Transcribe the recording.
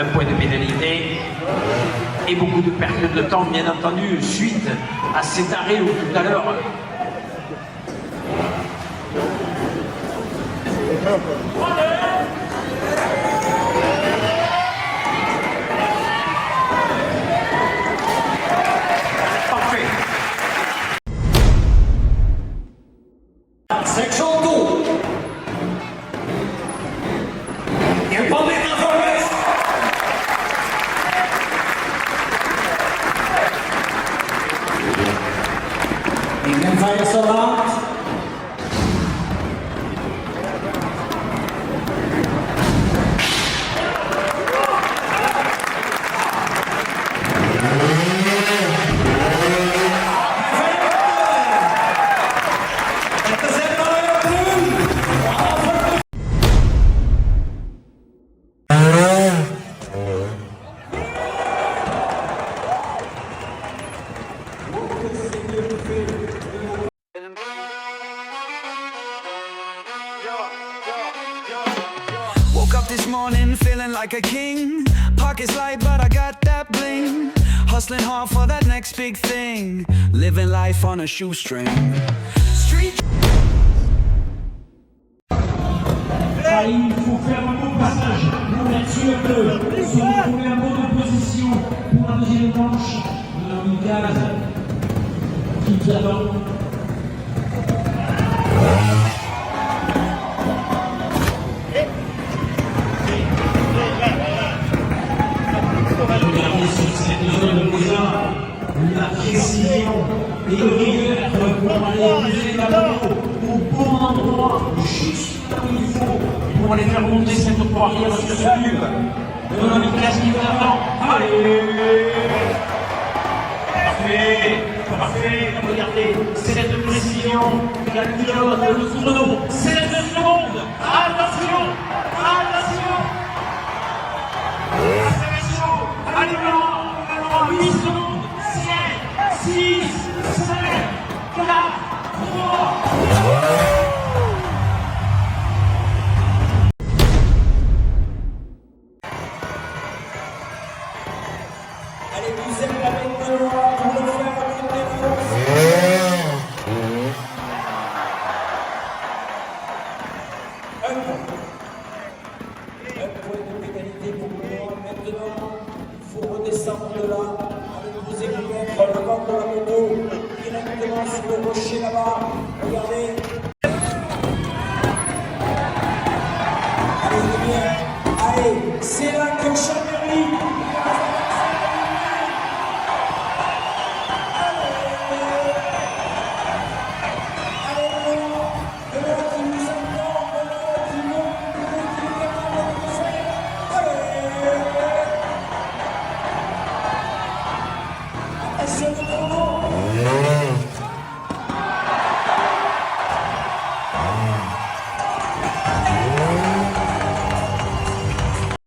un point de pénalité et beaucoup de perte de temps, bien entendu, suite à cet arrêt où tout à l'heure. Parfait. Section 2. Here comes the progress. Ingen feier så langt. Woke up this morning feeling like a king. Pockets light, but I got that bling. Hustling hard for that next big thing. Living life on a shoestring. Street. Il faut faire un bon passage pour être sûr de se retrouver en bonne position pour la deuxième manche de la gaz qui nous attend. Regardez sur cette zone déjà la précision et le rigueur pour aller poser la moto au bon endroit, juste là où il faut, pour aller faire monter cette poirière sur ce tube de l'Amicas qui vous attend. Allez! Parfait! Parfait! Regardez, c'est cette précision, la pilote, le chrono, 7 secondes! Attention! Attention! Allez, maintenant, 8 secondes, 7, 6, 5, 4, 3, Allez, vous êtes la maintenant pour le faire avec un point de pénalité pour moi. Maintenant, il faut redescendre de là avec vos écouteurs, le vent de la moto, directement sur le rocher là-bas. Regardez. Allez, c'est bien. Allez, c'est là qu'on chante.